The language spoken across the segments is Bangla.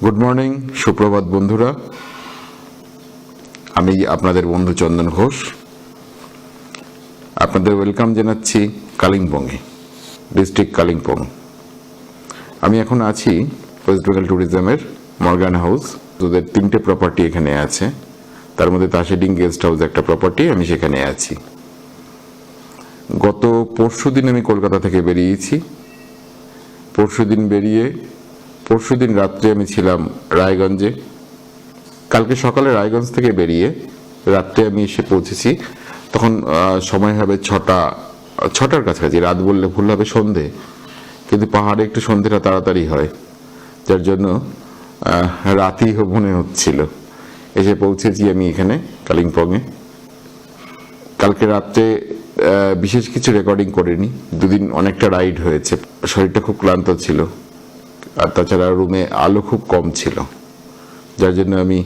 গুড মর্নিং, সুপ্রভাত বন্ধুরা। আমি আপনাদের বন্ধু চন্দন ঘোষ আপনাদের ওয়েলকাম জানাচ্ছি কালিম্পংয়ে, ডিস্ট্রিক্ট কালিম্পং। আমি এখন আছি ওয়েস্ট বেঙ্গল ট্যুরিজমের মর্গান হাউস। ওদের 3টে প্রপার্টি এখানে আছে, তার মধ্যে তাসেডিং গেস্ট হাউস একটা প্রপার্টি, আমি সেখানে আছি। গত পরশুদিন আমি কলকাতা থেকে বেরিয়েছি। পরশুদিন রাত্রে আমি ছিলাম রায়গঞ্জে। কালকে সকালে রায়গঞ্জ থেকে বেরিয়ে রাত্রে আমি এসে পৌঁছেছি। তখন সময় হবে ছটার কাছাকাছি। রাত বললে ভুল হবে, সন্ধে। কিন্তু পাহাড়ে একটু সন্ধেটা তাড়াতাড়ি হয়, যার জন্য রাতই মনে হচ্ছিল। এসে পৌঁছেছি আমি এখানে কালিম্পংয়ে। কালকে রাত্রে বিশেষ কিছু রেকর্ডিং করিনি। দুদিন অনেকটা রাইড হয়েছে, শরীরটা খুব ক্লান্ত ছিল, আর তাছাড়া রুমে আলো খুব কম ছিল, যার জন্য আমি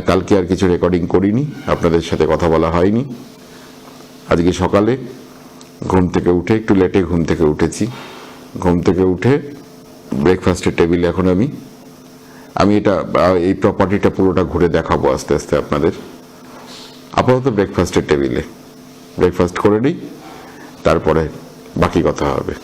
কালকে আর কিছু রেকর্ডিং করিনি, আপনাদের সাথে কথা বলা হয়নি। আজকে সকালে ঘুম থেকে উঠে, একটু লেটে ঘুম থেকে উঠেছি। ঘুম থেকে উঠে ব্রেকফাস্টের টেবিলে এখন আমি এই প্রপার্টিটা পুরোটা ঘুরে দেখাবো আস্তে আস্তে আপনাদের। আপাতত ব্রেকফাস্টের টেবিলে ব্রেকফাস্ট করে নিই, তারপরে বাকি কথা হবে।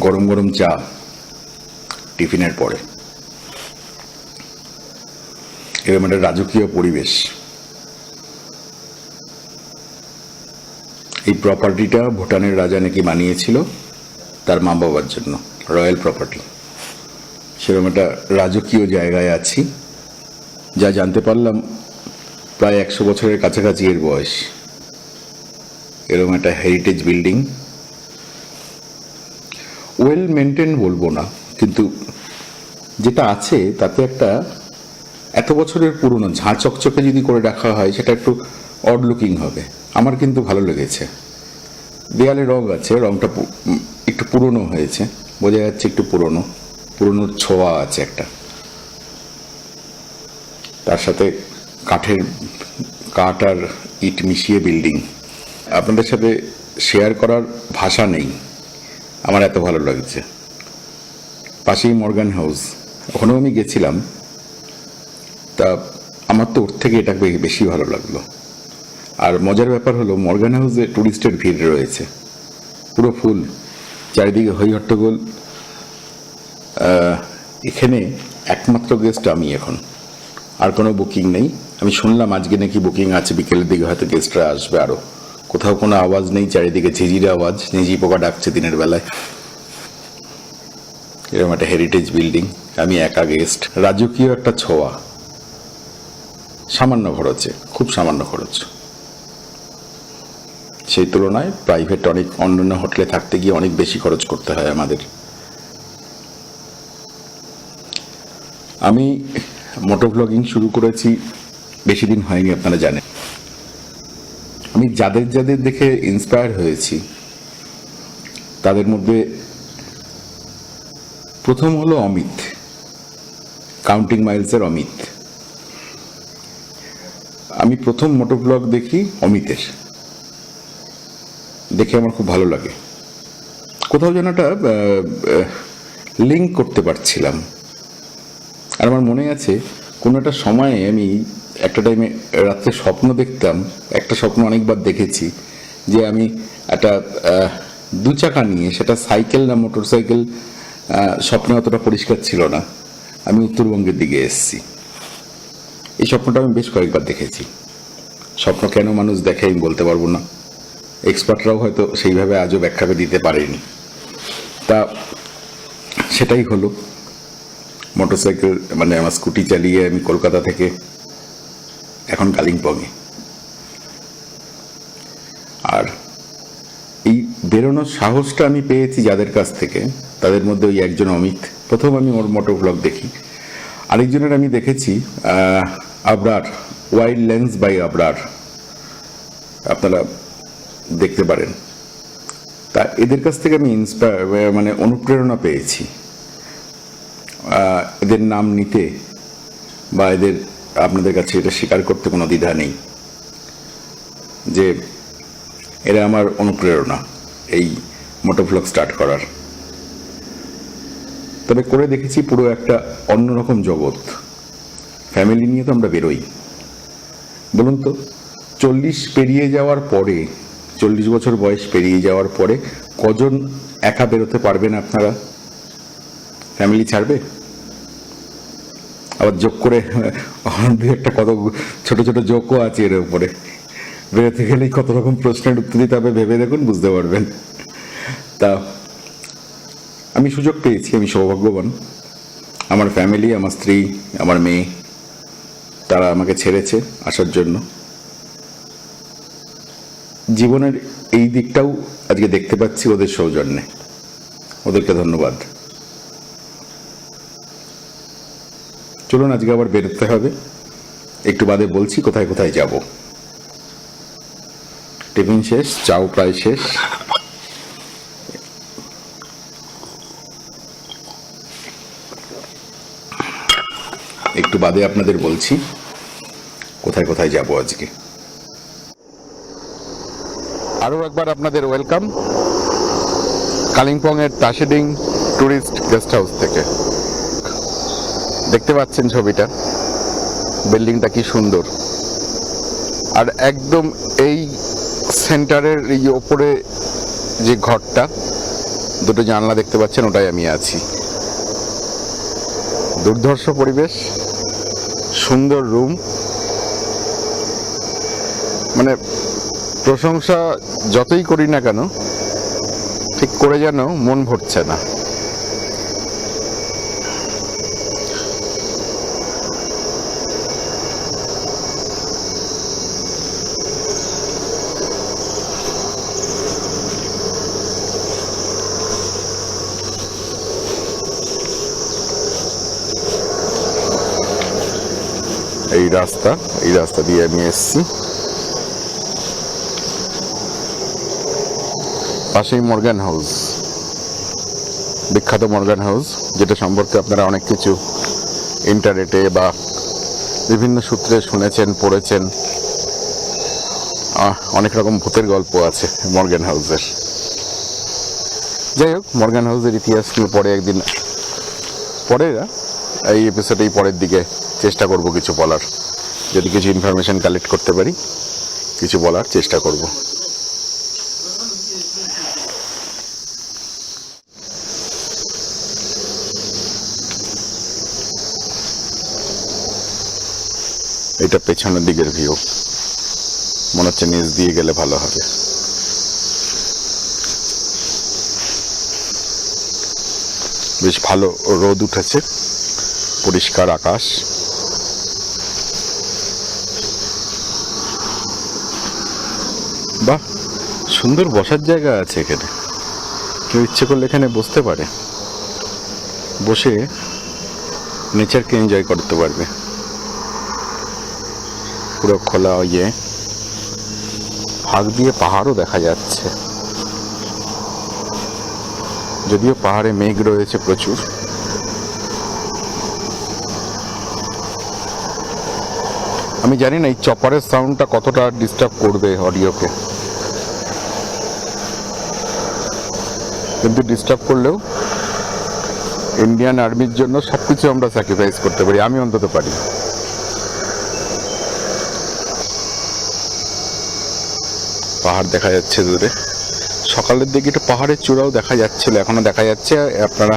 গরম গরম চা টিফিনের পরে, এরকম একটা রাজকীয় পরিবেশ। এই প্রপার্টিটা ভুটানের রাজা নাকি বানিয়েছিল তার মা বাবার জন্য, রয়্যাল প্রপার্টি। সেরকম একটা রাজকীয় জায়গায় আছি। যা জানতে পারলাম, প্রায় 100 বছরের কাছাকাছি এর বয়স। এরকম একটা হেরিটেজ বিল্ডিং, ওয়েল মেনটেন বলবো না, কিন্তু যেটা আছে তাতে একটা এত বছরের পুরনো ঝাঁ চকচকে যদি করে রাখা হয়, সেটা একটু অড লুকিং হবে। আমার কিন্তু ভালো লেগেছে। দেয়ালে রং আছে, রংটা একটু পুরনো হয়েছে, বোঝা যাচ্ছে একটু পুরনোর ছোঁয়া আছে একটা। তার সাথে কাঠ আর ইট মিশিয়ে বিল্ডিং। আপনাদের সাথে শেয়ার করার ভাষা নেই, আমার এত ভালো লাগছে। পাশেই মর্গান হাউস, ওখানেও আমি গেছিলাম। তা আমার তো ওর থেকে এটা বেশি ভালো লাগলো। আর মজার ব্যাপার হলো, মর্গান হাউসে টুরিস্টের ভিড় রয়েছে, পুরো ফুল, চারিদিকে হই হট্টগোল। এখানে একমাত্র গেস্ট আমি এখন, আর কোনো বুকিং নেই। আমি শুনলাম আজকে নাকি বুকিং আছে, বিকেলের দিকে হয়তো গেস্টরা আসবে আরও। কোথাও কোনো আওয়াজ নেই, চারিদিকে ঝিঝির আওয়াজ, ঝিঝি পোকা ডাকছে দিনের বেলায়। এরকম একটা হেরিটেজ বিল্ডিং, আমি একা গেস্ট। রাজকীয় একটা ছোঁয়া, সামান্য খরচে, খুব সামান্য খরচ। সেই তুলনায় প্রাইভেট অন্যান্য হোটেলে থাকতে গিয়ে অনেক বেশি খরচ করতে হয় আমাদের। আমি মোটো ব্লগিং শুরু করেছি বেশি দিন হয়নি, আপনারা জানেন। আমি যাদের দেখে ইন্সপায়ার হয়েছি, তাদের মধ্যে প্রথম হলো অমিত, কাউন্টিং মাইলসের অমিত। আমি প্রথম মোটো ব্লগ দেখি অমিতের, দেখে আমার খুব ভালো লাগে। কোথাও যেন একটা লিঙ্ক করতে পারছিলাম। আর আমার মনে আছে কোনো একটা সময়ে আমি একটা টাইমে রাত্রে স্বপ্ন দেখতাম, একটা স্বপ্ন অনেকবার দেখেছি, যে আমি একটা 2 চাকা নিয়ে, সেটা সাইকেল না মোটর সাইকেল, স্বপ্নে অতটা পরিষ্কার ছিল না, আমি উত্তরবঙ্গের দিকে এসেছি। এই স্বপ্নটা আমি বেশ কয়েকবার দেখেছি। স্বপ্ন কেন মানুষ দেখে আমি বলতে পারবো না, এক্সপার্টরাও হয়তো সেইভাবে আজও ব্যাখ্যা দিতে পারেনি। তা সেটাই হলো। মোটরসাইকেল মানে আমার স্কুটি চালিয়ে আমি কলকাতা থেকে এখন কালিম্পংয়ে। আর এই বেরোনোর সাহসটা আমি পেয়েছি যাদের কাছ থেকে, তাদের মধ্যে ওই একজন অমিত। প্রথম আমি ওর মোটো ব্লগ দেখি, আরেকজনের আমি দেখেছি Abrar, wild lens by Abrar, আপনারা দেখতে পারেন। তা এদের কাছ থেকে আমি মানে অনুপ্রেরণা পেয়েছি এদের নাম নিতে বা এদের আপনাদের কাছে এটা স্বীকার করতে কোনো দ্বিধা নেই যে এরা আমার অনুপ্রেরণা এই মোটোভ্লগ স্টার্ট করার। তবে করে দেখেছি পুরো একটা অন্যরকম জগৎ। ফ্যামিলি নিয়ে তো আমরা বেরোই, বলুন তো 40 পেরিয়ে যাওয়ার পরে, 40 বছর বয়স পেরিয়ে যাওয়ার পরে কজন একা বেরোতে পারবেন আপনারা? ফ্যামিলি ছাড়বে? আবার যোগ করে দু একটা কত ছোট ছোট যোগও আছে এর উপরে। বেরোতে গেলেই কত রকম প্রশ্নের উত্তর দিতে হবে, ভেবে দেখুন, বুঝতে পারবেন। তা আমি সুযোগ পেয়েছি, আমি সৌভাগ্যবান। আমার ফ্যামিলি, আমার স্ত্রী, আমার মেয়ে, তারা আমাকে ছেড়েছে আসার জন্য। জীবনের এই দিকটাও আজকে দেখতে পাচ্ছি ওদের সৌজন্যে, ওদেরকে ধন্যবাদ। চলুন আজকে আবার বেরোতে হবে, একটু বাদে বলছি কোথায় কোথায় যাব। টিফিন শেষ, চাও প্রায় শেষ। একটু বাদে আপনাদের বলছি কোথায় কোথায় যাব আজকে। আরও একবার আপনাদের welcome কালিম্পংয়ের Tashiding tourist guest house থেকে। দেখতে পাচ্ছেন ছবিটা, বিল্ডিংটা কি সুন্দর। আর একদম এই সেন্টারের এই ওপরে যে ঘরটা, দুটো জানলা দেখতে পাচ্ছেন, ওটাই আমি আছি। দুর্ধর্ষ পরিবেশ, সুন্দর রুম, মানে প্রশংসা যতই করি না কেন ঠিক করে যেন মন ভরছে না। এই রাস্তা দিয়ে আমি এসছি। পাশেই মর্গান হাউস, বিখ্যাত মর্গান হাউস, যেটা সম্পর্কে আপনারা অনেক কিছু ইন্টারনেটে বা বিভিন্ন সূত্রে শুনেছেন, পড়েছেন। অনেক রকম ভূতের গল্প আছে মর্গান হাউসের। যাই হোক, মর্গান হাউসের ইতিহাস নিয়ে পরে একদিন, পরে এই এপিসোডেই পরের দিকে চেষ্টা করব কিছু বলার। যদি কিছু ইনফরমেশন কালেক্ট করতে পারি, কিছু বলার চেষ্টা করব। এটা পেছনের দিকের ভিউ, মনে হচ্ছে নিচ দিয়ে গেলে ভালো হবে। বেশ ভালো রোদ উঠেছে, পরিষ্কার আকাশ। বাহ, সুন্দর বসার জায়গা আছে এখানে। কেউ ইচ্ছে করলে এখানে বসতে পারে, বসে নেচারকে এনজয় করতে পারবে। পুরো খোলা ফাঁক দিয়ে পাহাড়ও দেখা যাচ্ছে, যদিও পাহাড়ে মেঘ রয়েছে প্রচুর। আমি জানি না এই চপারের সাউন্ডটা কতটা ডিস্টার্ব করবে অডিওকে, কিন্তু ডিস্টার্ব করলেও ইন্ডিয়ান আর্মির জন্য সবকিছু আমরা স্যাক্রিফাইস করতে পারি, আমি অন্তত পারি। পাহাড় দেখা যাচ্ছে দূরে, সকালের দিকে একটু পাহাড়ের চূড়াও দেখা যাচ্ছিল, এখনো দেখা যাচ্ছে। আপনারা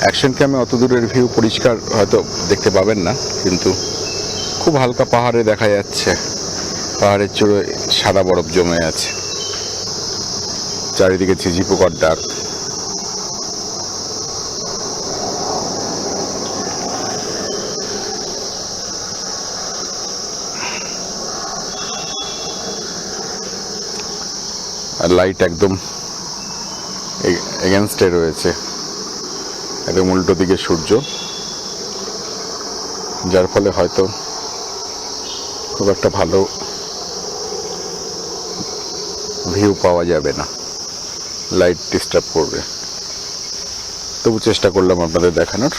অ্যাকশন ক্যামে অত দূরের ভিউ পরিষ্কার হয়তো দেখতে পাবেন না, কিন্তু খুব হালকা পাহাড়ে দেখা যাচ্ছে। পাহাড়ের চূড়ায় সাদা বরফ জমে আছে, চারিদিকে ঝিঝি পোকার ডাক। আর লাইট একদম এগেনস্টে রয়েছে, একদম উল্টো দিকে সূর্য। যার ফলে হয়তো খুব একটা ভালো ভিউ পাওয়া যাবে না, লাইট ডিস্টার্ব করবে। তবু চেষ্টা করলাম আপনাদের দেখানোর।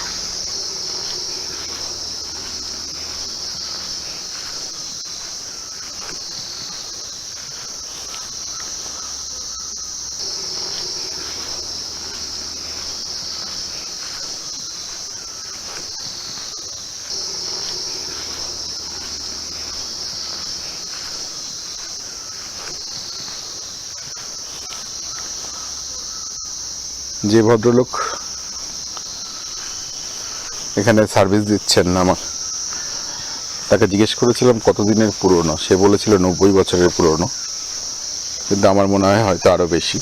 যে ভদ্রলোক এখানে সার্ভিস দিচ্ছেন আমার, তাকে জিজ্ঞেস করেছিলাম কতদিনের পুরনো। সে বলেছিল 90 বছরের পুরনো, কিন্তু আমার মনে হয় হয়তো আরো বেশি।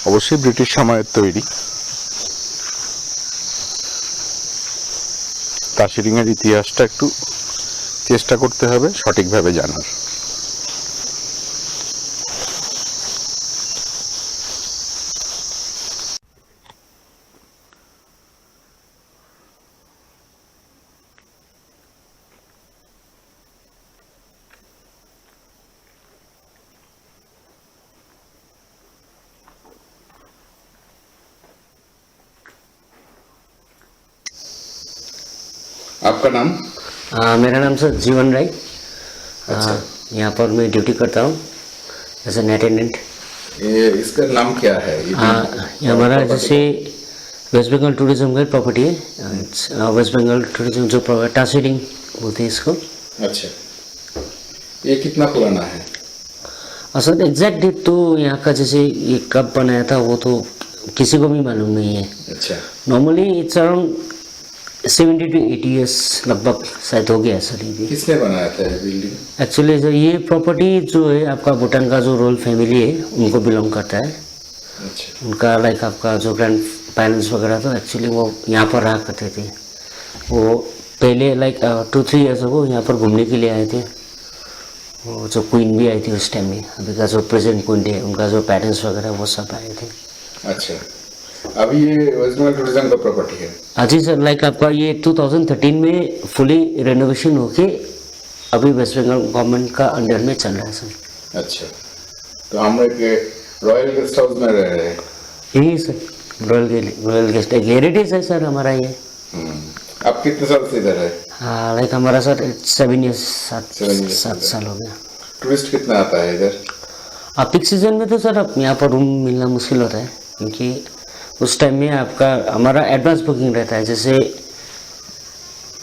অবশ্যই ব্রিটিশ সময়ের তৈরি। দার্জিলিং এর ইতিহাসটা একটু চেষ্টা করতে হবে সঠিকভাবে জানার। आपका नाम? मेरा नाम सर जीवन राय। अच्छा। यहाँ पर मैं ड्यूटी करता हूँ एज एन अटेंडेंट। ये इसका नाम क्या है? ये हमारा जैसे वेस्ट बंगाल टूरिज्म का प्रॉपर्टी है। वेस्ट बंगाल टूरिज्म जो टासीडिंग बोलते हैं इसको। अच्छा, ये कितना पुराना है? सर एग्जैक्ट डेट तो यहाँ का जैसे ये कब बनाया था वो तो किसी को भी मालूम नहीं है। अच्छा। Normally it's around 70 to 80 years लगभग शायद हो गया सर। ये किसने बनाया था ये बिल्डिंग? एक्चुअली सर ये प्रॉपर्टी जो है आपका भूटान का जो रोयल फैमिली है उनको बिलोंग करता है। अच्छा। उनका लाइक आपका जो ग्रैंड पेरेंट्स वगैरह था एक्चुअली वो यहाँ पर रहा करते थे। वो पहले लाइक 2-3 ईयर्स वो यहाँ पर घूमने के लिए आए थे। वो जो क्वीन भी आई थी उस टाइम में, अभी का जो प्रेजेंट क्वीन है उनका जो पेरेंट्स वगैरह वो सब आए थे। अच्छा, अभी ये वेस्ट बंगाल टूरिज्म का प्रॉपर्टी है? हाँ जी सर, लाइक आपका ये 2013 में फुली रेनोवेशन होके अभी वेस्ट बंगाल गवर्नमेंट का अंडर में चल रहा है सर। अच्छा, तो हम एक रॉयल गेस्ट हाउस में रह रहे हैं? यही सर रॉयल गेस्ट एक हेरिटेज है सर हमारा ये। आप कितने साल से इधर है? हाँ लाइक हमारा सर 7 ईयर्स 7 साल हो गया। टूरिस्ट कितना आता है इधर? पीक सीजन में तो सर अब यहाँ पर रूम मिलना मुश्किल होता है, क्योंकि उस टाइम में आपका हमारा एडवांस बुकिंग रहता है। जैसे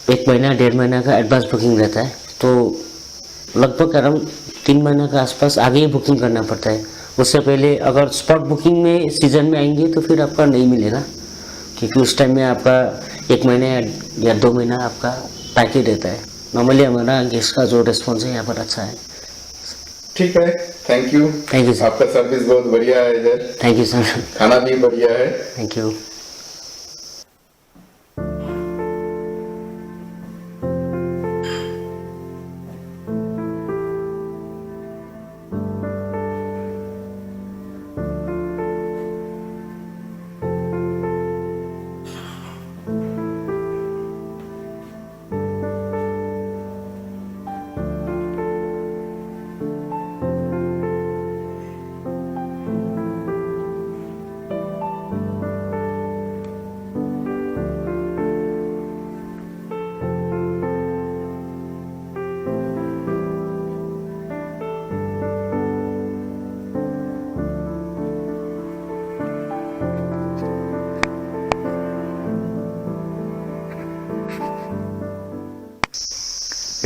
1 महीना 1.5 महीना का एडवांस बुकिंग रहता है, तो लगभग अराउंड 3 महीना के आसपास आगे ही बुकिंग करना पड़ता है। उससे पहले अगर स्पॉट बुकिंग में सीजन में आएंगे तो फिर आपका नहीं मिलेगा, क्योंकि उस टाइम में आपका 1 महीने या 2 महीना आपका पैकेज रहता है। नॉर्मली हमारा गेस्ट का जो रिस्पॉन्स है यहाँ पर अच्छा है। ठीक है, thank you. Thank you sir. आपका सर्विस बहुत बढ़िया है इधर। Thank you sir. खाना भी बढ़िया है। Thank you.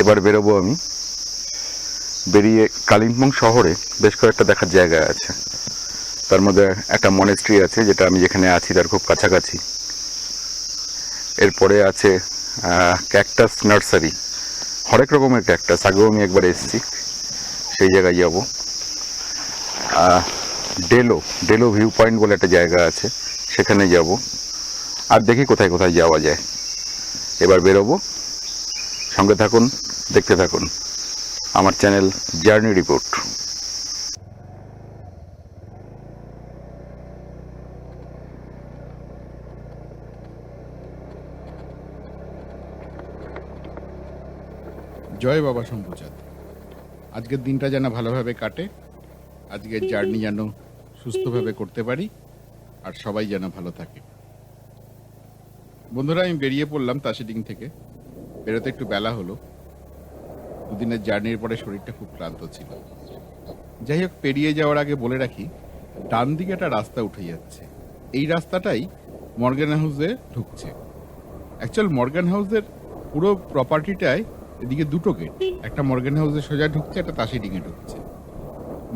এবার বেরোবো আমি। বেরিয়ে কালিম্পং শহরে বেশ কয়েকটা দেখার জায়গা আছে। তার মধ্যে একটা মনেস্ট্রি আছে যেটা আমি যেখানে আছি তার খুব কাছাকাছি। এরপরে আছে ক্যাকটাস নার্সারি, হরেক রকমের ক্যাকটাস। আগেও আমি একবার এসেছি, সেই জায়গায় যাব। ডেলো ভিউ পয়েন্ট বলে একটা জায়গা আছে, সেখানে যাব। আর দেখি কোথায় কোথায় যাওয়া যায়। এবার বেরোবো, সঙ্গে থাকুন, দেখতে থাকুন আমার চ্যানেল জার্নি রিপোর্ট। জয় বাবা শম্ভুচাঁদ। আজকের দিনটা যেন ভালোভাবে কাটে, আজকের জার্নি যেন সুস্থভাবে করতে পারি, আর সবাই যেন ভালো থাকে। বন্ধুরা, আমি বেরিয়ে পড়লাম তাসিডিং থেকে। বেরোতে একটু বেলা হলো, দুদিনের জার্নির পরে শরীরটা খুব ক্লান্ত ছিল। যাই হোক, পেরিয়ে যাওয়ার আগে বলে রাখি, ডান দিকে একটা রাস্তা উঠে যাচ্ছে। এই রাস্তাটাই মর্গান হাউসে ঢুকছে। অ্যাকচুয়াল মর্গান হাউসের পুরো প্রপার্টিটায় এদিকে দুটো গেট, একটা মর্গান হাউসে সোজা ঢুকছে, একটা তাসিডিংয়ে ঢুকছে।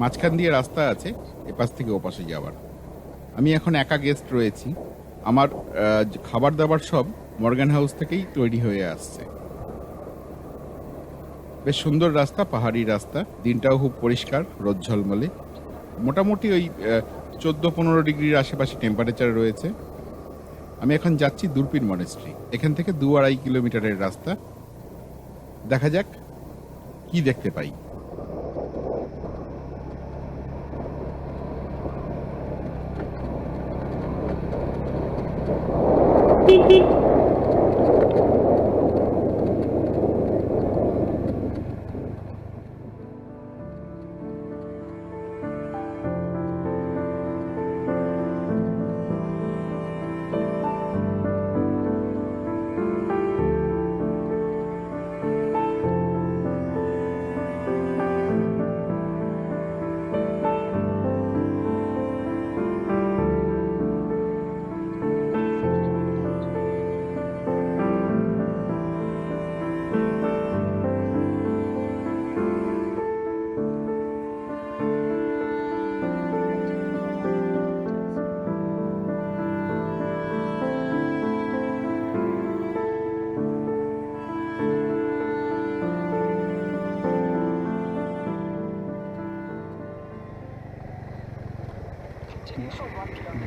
মাঝখান দিয়ে রাস্তা আছে এপাশ থেকে ওপাশে যাওয়ার। আমি এখন একা গেস্ট রয়েছি। আমার খাবার দাবার সব মর্গান হাউস থেকেই তৈরি হয়ে আসছে। বেশ সুন্দর রাস্তা, পাহাড়ি রাস্তা। দিনটাও খুব পরিষ্কার, রোদ ঝলমলে। মোটামুটি ওই 14-15 ডিগ্রির আশেপাশে টেম্পারেচার রয়েছে। আমি এখন যাচ্ছি দূরপিন মনেস্ট্রি। এখান থেকে 2-2.5 কিলোমিটারের রাস্তা। দেখা যাক কি দেখতে পাই।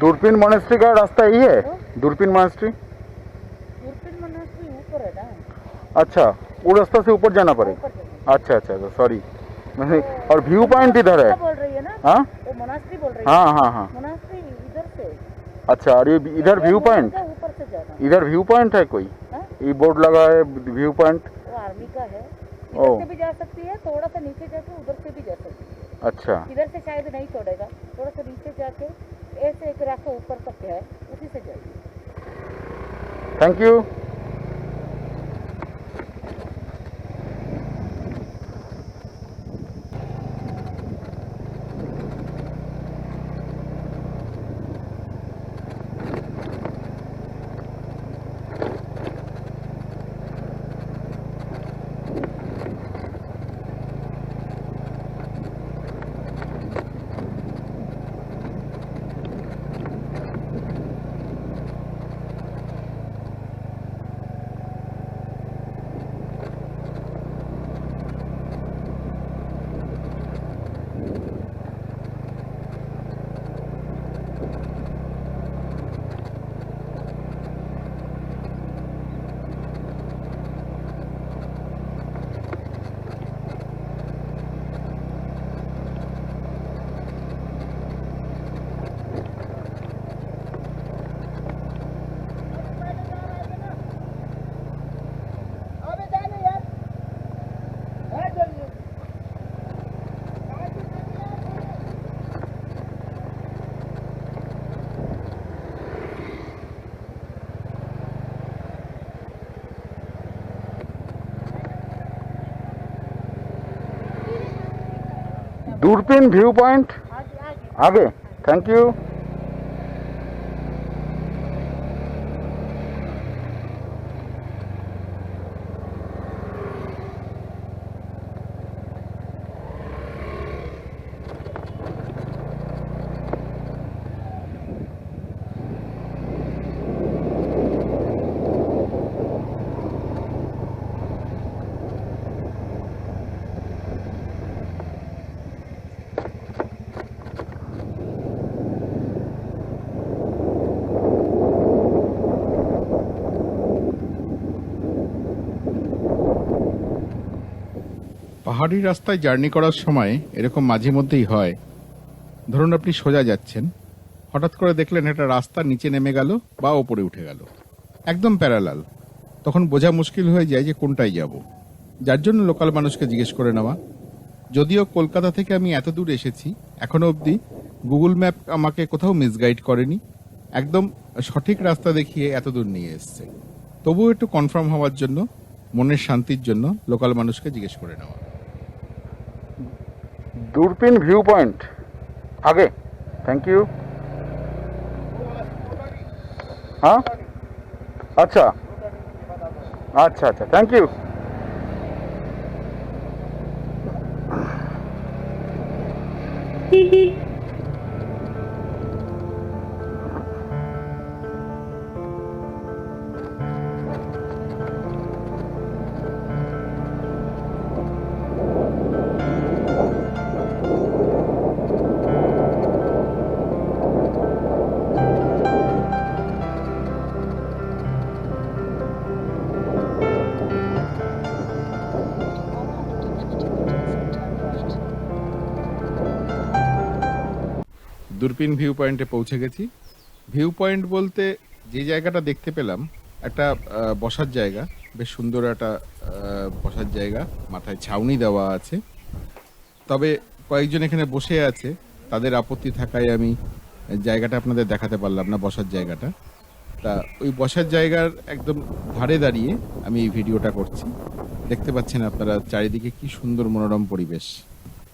दूरपीन मोनेस्ट्री का रास्ता यही है? दूरपीन मोनेस्ट्री? दूरबीन मोनेस्ट्री ऊपर है ना। अच्छा, वो रास्ता से ऊपर जाना पड़ेगा। ऊपर जाना। अच्छा अच्छा अच्छा, सॉरी। और व्यू पॉइंट इधर है? बोल रही है ना? हाँ वो मोनेस्ट्री बोल रही है। हाँ हाँ हाँ। मोनेस्ट्री इधर से। अच्छा, और ये इधर व्यू पॉइंट? ऊपर से जाना। इधर व्यू पॉइंट है कोई? हाँ? ये बोर्ड लगा है व्यू पॉइंट? वो आर्मी का है। ओ। इधर से भी जा सकती है, थोड़ा सा नीचे जाके उधर से भी जा सकती है। अच्छा इधर से शायद नहीं छोड़ेगा, थोड़ा सा नीचे जाके ऐसे एक रास्ता ऊपर तक है, उसी से जाइए। Thank you. Durpin view point आगे। Thank you. পাহাড়ি রাস্তায় জার্নি করার সময় এরকম মাঝে মধ্যেই হয়। ধরুন আপনি সোজা যাচ্ছেন, হঠাৎ করে দেখলেন একটা রাস্তা নিচে নেমে গেল বা ওপরে উঠে গেল, একদম প্যারালাল। তখন বোঝা মুশকিল হয়ে যায় যে কোনটায় যাব। যার জন্য লোকাল মানুষকে জিজ্ঞেস করে নেওয়া। যদিও কলকাতা থেকে আমি এত দূর এসেছি, এখনো অবধি গুগল ম্যাপ আমাকে কোথাও মিসগাইড করেনি, একদম সঠিক রাস্তা দেখিয়ে এত দূর নিয়ে এসছে। তবুও একটু কনফার্ম হওয়ার জন্য, মনের শান্তির জন্য লোকাল মানুষকে জিজ্ঞেস করে নেওয়া। दूरबीन व्यू पॉइंट आगे। Thank you. हाँ अच्छा अच्छा अच्छा थैंक यू। দূরবীন ভিউ পয়েন্টে পৌঁছে গেছি। ভিউ পয়েন্ট বলতে যে জায়গাটা দেখতে পেলাম, একটা বসার জায়গা, বেশ সুন্দর একটা বসার জায়গা, মাথায় ছাউনি দেওয়া আছে। তবে কয়েকজন এখানে বসে আছে, তাদের আপত্তি থাকায় আমি জায়গাটা আপনাদের দেখাতে পারলাম না, বসার জায়গাটা। তা ওই বসার জায়গার একদম ধারে দাঁড়িয়ে আমি এই ভিডিওটা করছি। দেখতে পাচ্ছেন আপনারা চারিদিকে কি সুন্দর মনোরম পরিবেশ,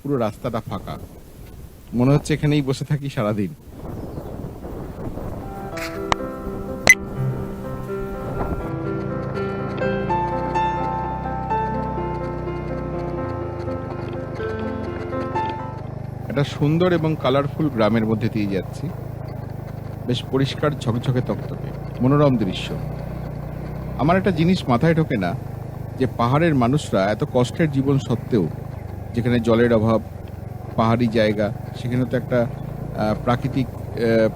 পুরো রাস্তাটা ফাঁকা, মনে হচ্ছে এখানেই বসে থাকি সারাদিন। একটা সুন্দর এবং কালারফুল গ্রামের মধ্যে দিয়ে যাচ্ছি, বেশ পরিষ্কার ঝকঝকে তকতকে মনোরম দৃশ্য। আমার একটা জিনিস মাথায় ঢোকে না, যে পাহাড়ের মানুষরা এত কষ্টের জীবন সত্ত্বেও, যেখানে জলের অভাব, পাহাড়ি জায়গা, সেখানে তো একটা প্রাকৃতিক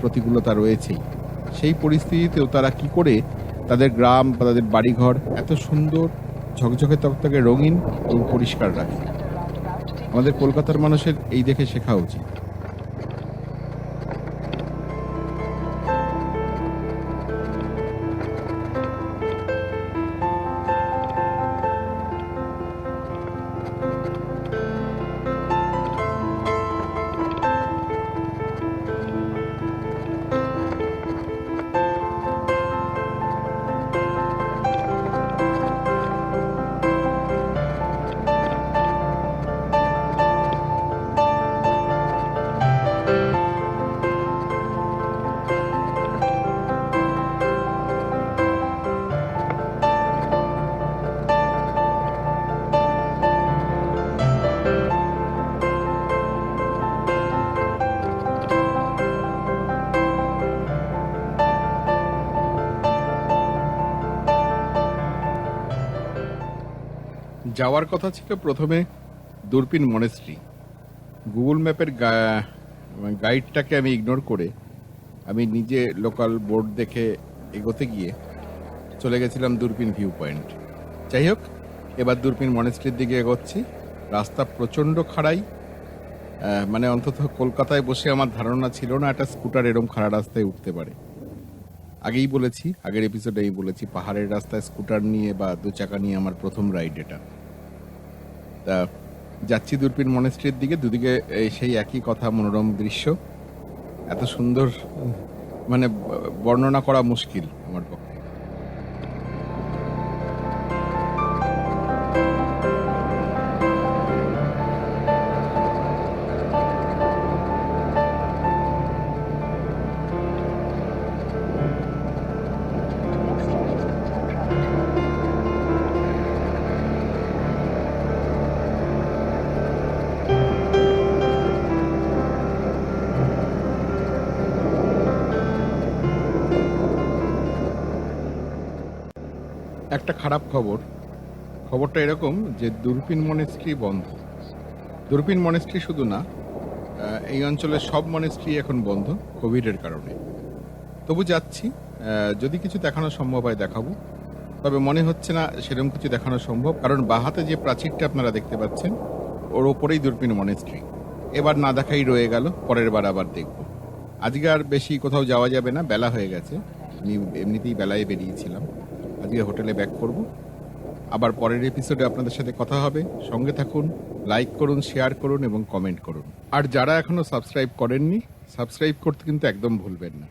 প্রতিকূলতা রয়েছেই, সেই পরিস্থিতিতেও তারা কি করে তাদের গ্রাম বা তাদের বাড়িঘর এত সুন্দর ঝকঝকে তকতকে রঙিন এবং পরিষ্কার রাখে। আমাদের কলকাতার মানুষের এই দেখে শেখা উচিত। যাওয়ার কথা ছিল প্রথমে দূরবীন মনেস্ট্রি। গুগল ম্যাপের গাইডটাকে আমি ইগনোর করে আমি নিজে লোকাল বোর্ড দেখে এগোতে গিয়ে চলে গেছিলাম দূরবীন ভিউ পয়েন্ট। যাই হোক, এবার দূরবীন মনেস্ট্রির দিকে এগোচ্ছি। রাস্তা প্রচণ্ড খাড়াই, মানে অন্তত কলকাতায় বসে আমার ধারণা ছিল না একটা স্কুটার এরকম খাড়া রাস্তায় উঠতে পারে। আগেই বলেছি, আগের এপিসোডেই বলেছি, পাহাড়ের রাস্তায় স্কুটার নিয়ে বা দু চাকা নিয়ে আমার প্রথম রাইড এটা। তা যাচ্ছি দূরবীন মনেস্ট্রির দিকে, দুদিকে সেই একই কথা, মনোরম দৃশ্য, এত সুন্দর, মানে বর্ণনা করা মুশকিল আমার পক্ষে। একটা খারাপ খবরটা এরকম যে দূরবীন মনেস্ট্রি বন্ধ। দূরবীন মনেস্ট্রি শুধু না, এই অঞ্চলের সব মনেস্ট্রি এখন বন্ধ কোভিডের কারণে। তবু যাচ্ছি, যদি কিছু দেখানো সম্ভব হয় দেখাবো, তবে মনে হচ্ছে না সেরকম কিছু দেখানো সম্ভব, কারণ বাহাতে যে প্রাচীরটা আপনারা দেখতে পাচ্ছেন ওর ওপরেই দূরবীন মনেস্ট্রি। এবার না দেখাই রয়ে গেল, পরের বার আবার দেখব। আজকে আর বেশি কোথাও যাওয়া যাবে না, বেলা হয়ে গেছে, এমনিতেই বেলায় বেরিয়েছিলাম। আজকে হোটেলে ব্যাক করব, আবার পরের এপিসোডে আপনাদের সাথে কথা হবে। সঙ্গে থাকুন, লাইক করুন, শেয়ার করুন এবং কমেন্ট করুন। আর যারা এখনো সাবস্ক্রাইব করেননি, সাবস্ক্রাইব করতে কিন্তু একদম ভুলবেন না।